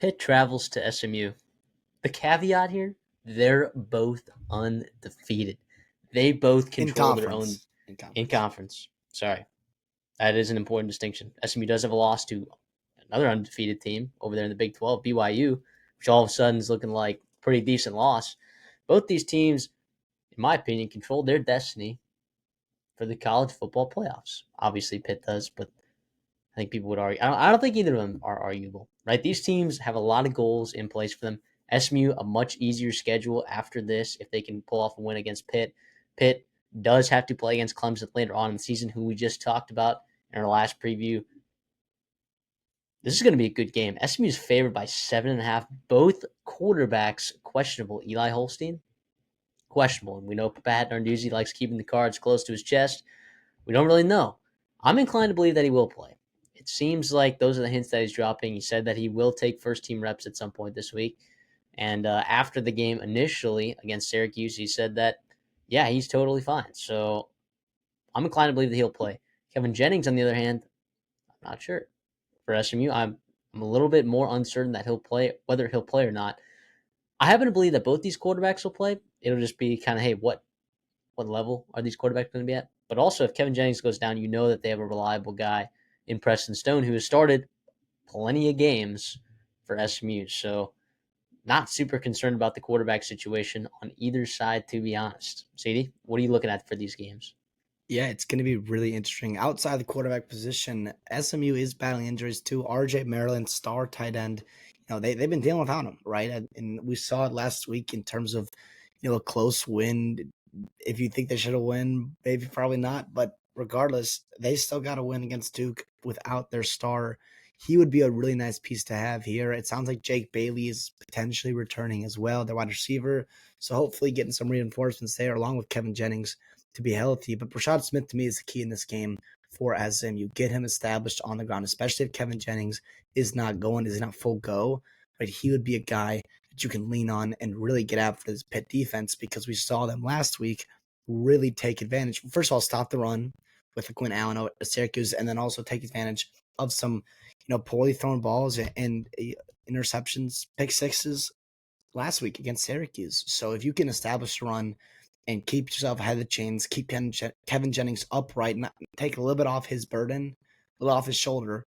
Pitt travels to SMU. The caveat here, they're both undefeated. They both In control their own conference. In in conference. conference. Sorry. That is an important distinction. SMU does have a loss to another undefeated team over there in the Big 12, BYU, which all of a sudden is looking like a pretty decent loss. Both these teams, in my opinion, control their destiny for the college football playoffs. Obviously, Pitt does, but I think people would argue. I don't think either of them are arguable, right? These teams have a lot of goals in place for them. SMU, a much easier schedule after this if they can pull off a win against Pitt. Pitt does have to play against Clemson later on in the season, who we just talked about in our last preview. This is going to be a good game. SMU is favored by 7.5. Both quarterbacks questionable. Eli Holstein, questionable. And we know Pat Narduzzi likes keeping the cards close to his chest. We don't really know. I'm inclined to believe that he will play. It seems like those are the hints that he's dropping. He said that he will take first team reps at some point this week. And after the game initially against Syracuse, he said that, yeah, he's totally fine. So I'm inclined to believe that he'll play. Kevin Jennings, on the other hand, I'm not sure. For SMU, I'm a little bit more uncertain that he'll play, whether he'll play or not. I happen to believe that both these quarterbacks will play. It'll just be kind of, hey, what level are these quarterbacks going to be at? But also, if Kevin Jennings goes down, you know that they have a reliable guy in Preston Stone who has started plenty of games for SMU. So, not super concerned about the quarterback situation on either side, to be honest. CD, what are you looking at for these games? Yeah, it's going to be really interesting. Outside the quarterback position, SMU is battling injuries too. RJ Maryland, star tight end, they've been dealing without him, right? And we saw it last week in terms of, a close win. If you think they should have won, maybe probably not. But regardless, they still got to win against Duke without their star. He would be a really nice piece to have here. It sounds like Jake Bailey is potentially returning as well, their wide receiver. So hopefully getting some reinforcements there along with Kevin Jennings to be healthy. But Rashad Smith, to me, is the key in this game for SMU. Get him established on the ground, especially if Kevin Jennings is not full go. But he would be a guy that you can lean on and really get after this Pitt defense because we saw them last week really take advantage. First of all, stop the run with the Quinn Allen at Syracuse, and then also take advantage of some, poorly thrown balls and interceptions, pick sixes last week against Syracuse. So if you can establish a run and keep yourself ahead of the chains, keep Kevin Jennings upright, and take a little bit off his burden, a little off his shoulder,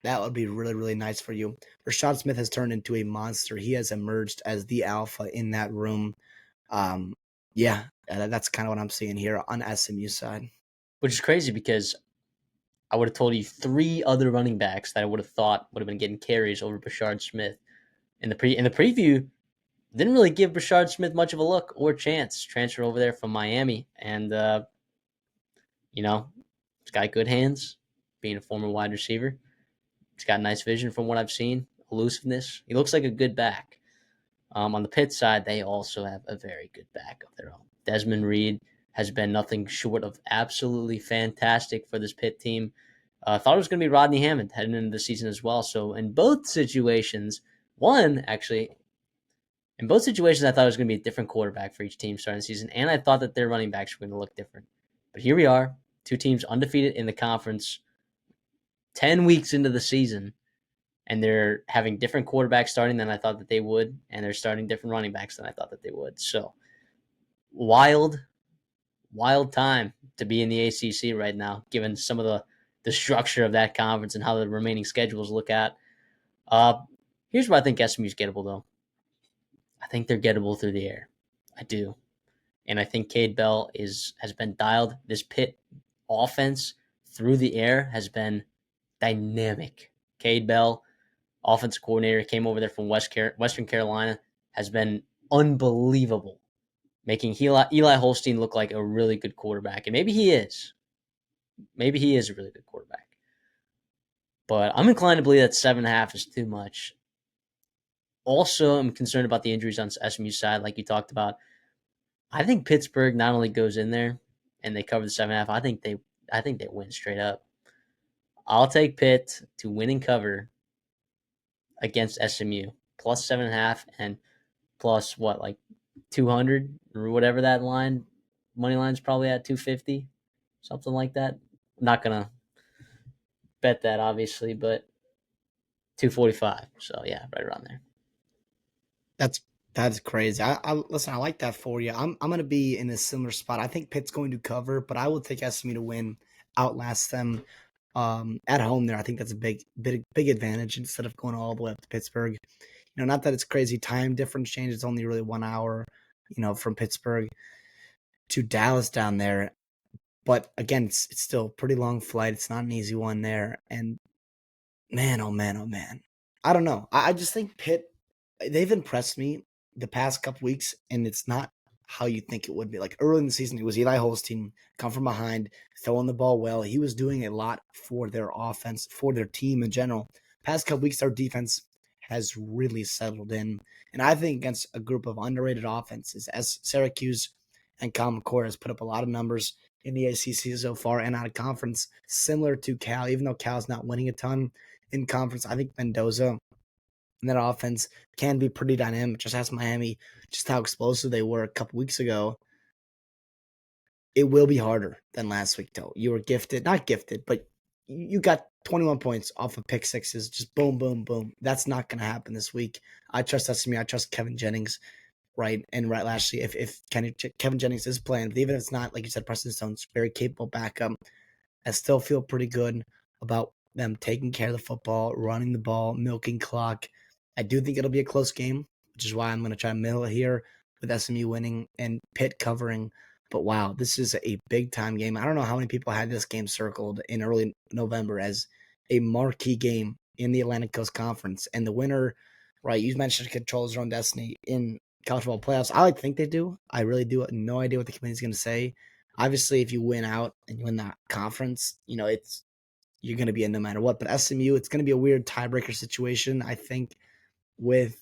that would be really, really nice for you. Rashad Smith has turned into a monster. He has emerged as the alpha in that room. That's kind of what I'm seeing here on SMU side. Which is crazy because I would have told you three other running backs that I would have thought would have been getting carries over Bashard Smith. In the preview, didn't really give Bashard Smith much of a look or chance. Transfer over there from Miami, and he's got good hands, being a former wide receiver. He's got nice vision from what I've seen, elusiveness. He looks like a good back. On the Pitt side, they also have a very good back of their own. Desmond Reed has been nothing short of absolutely fantastic for this Pitt team. Thought it was going to be Rodney Hammond heading into the season as well. So in both situations, in both situations, I thought it was going to be a different quarterback for each team starting the season, and I thought that their running backs were going to look different. But here we are, two teams undefeated in the conference, 10 weeks into the season, and they're having different quarterbacks starting than I thought that they would, and they're starting different running backs than I thought that they would. So, wild time to be in the ACC right now, given some of the structure of that conference and how the remaining schedules look at. Here's where I think SMU's gettable, though. I think they're gettable through the air. I do. And I think Cade Bell has been dialed. This Pitt offense through the air has been dynamic. Cade Bell, offensive coordinator, came over there from Western Carolina, has been unbelievable, making Eli Holstein look like a really good quarterback. And maybe he is. Maybe he is a really good quarterback. But I'm inclined to believe that 7.5 is too much. Also, I'm concerned about the injuries on SMU side, like you talked about. I think Pittsburgh not only goes in there and they cover the 7.5. I think they win straight up. I'll take Pitt to win and cover against SMU plus 7.5 and plus what, like 200 or whatever that money line's probably at 250, something like that. I'm not gonna bet that obviously, but 245. So yeah, right around there. That's that's crazy. I listen. I like that for you. I'm gonna be in a similar spot. I think Pitt's going to cover, but I will take SMU to win, outlast them. At home there, I think that's a big advantage instead of going all the way up to Pittsburgh. Not that it's crazy time difference change. It's only really 1 hour, from Pittsburgh to Dallas down there. But again, it's still a pretty long flight. It's not an easy one there. And man, oh man, oh man. I don't know. I just think Pitt, they've impressed me the past couple weeks, and it's not how you think it would be. Like early in the season, it was Eli Holstein come from behind, throwing the ball well. He was doing a lot for their offense, for their team in general. Past couple weeks, their defense has really settled in. And I think against a group of underrated offenses, as Syracuse and Common Core has put up a lot of numbers in the ACC so far and out of conference, similar to Cal, even though Cal's not winning a ton in conference. I think Mendoza and that offense can be pretty dynamic. Just ask Miami just how explosive they were a couple weeks ago. It will be harder than last week, though. You were gifted, not gifted, but you got 21 points off of pick sixes. Just boom, boom, boom. That's not going to happen this week. I trust SMU. I trust Kevin Jennings, right? And right, lastly, if Kevin Jennings is playing, but even if it's not, like you said, Preston Stone's very capable backup. I still feel pretty good about them taking care of the football, running the ball, milking clock. I do think it'll be a close game, which is why I'm going to try to middle it here with SMU winning and Pitt covering. But wow, this is a big time game. I don't know how many people had this game circled in early November as a marquee game in the Atlantic Coast Conference. And the winner, right, you mentioned controls their own destiny in college football playoffs. I like to think they do. I really do. No idea what the committee's going to say. Obviously, if you win out and you win that conference, you're going to be in no matter what. But SMU, it's going to be a weird tiebreaker situation, I think, with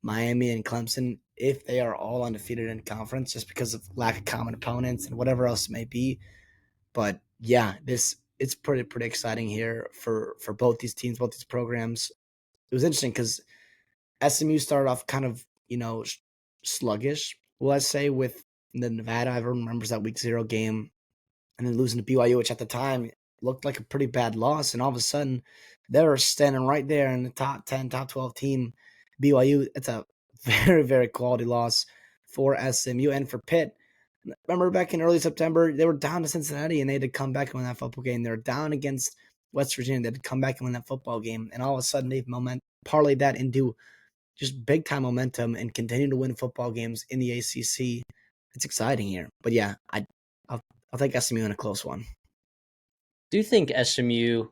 Miami and Clemson if they are all undefeated in conference, just because of lack of common opponents and whatever else it may be. But yeah, it's pretty exciting here for both these teams, both these programs. It was interesting because SMU started off kind of sluggish, let's say, with the Nevada. Everyone remembers that week 0 game, and then losing to BYU, which at the time looked like a pretty bad loss. And all of a sudden, they're standing right there in the top 10, top 12 team. BYU, it's a very, very quality loss for SMU and for Pitt. Remember back in early September, they were down to Cincinnati, and they had to come back and win that football game. They were down against West Virginia. They had to come back and win that football game. And all of a sudden, they've parlayed that into just big-time momentum and continue to win football games in the ACC. It's exciting here. But yeah, I'll take SMU in a close one. Do you think SMU?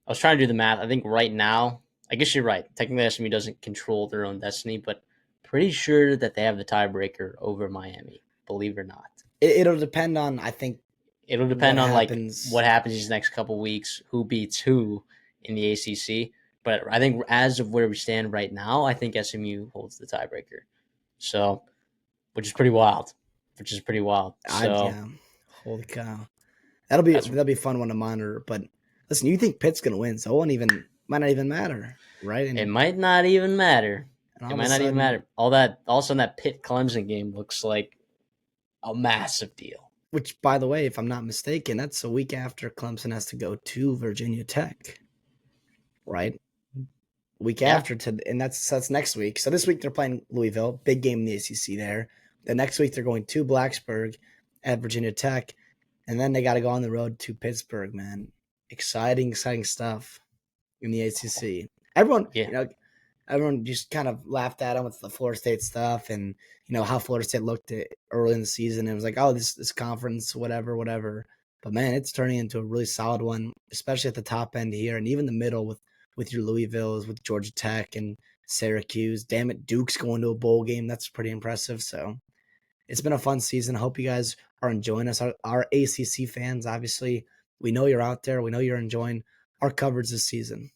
I was trying to do the math. I think right now, I guess you're right. Technically, SMU doesn't control their own destiny, but pretty sure that they have the tiebreaker over Miami. Believe it or not, it'll depend on. I think it'll depend on happens. Like what happens these next couple weeks, who beats who in the ACC. But I think as of where we stand right now, I think SMU holds the tiebreaker. So, which is pretty wild. So, yeah, holy cow, that'll be a fun one to monitor. But listen, you think Pitt's gonna win, so it might not even matter, right? And it might not even matter. It might not even matter. All of a sudden, that Pitt Clemson game looks like a massive deal. Which, by the way, if I'm not mistaken, that's a week after Clemson has to go to Virginia Tech, right? Week after, and that's next week. So this week they're playing Louisville, big game in the ACC there. The next week they're going to Blacksburg at Virginia Tech, and then they got to go on the road to Pittsburgh. Man, exciting stuff in the ACC. Everyone just kind of laughed at them with the Florida State stuff, and how Florida State looked early in the season. It was like, oh, this conference, whatever. But man, it's turning into a really solid one, especially at the top end here, and even the middle with your Louisvilles, with Georgia Tech and Syracuse. Damn it, Duke's going to a bowl game. That's pretty impressive. So it's been a fun season. I hope you guys are enjoying us. Our ACC fans, obviously, we know you're out there. We know you're enjoying our coverage this season.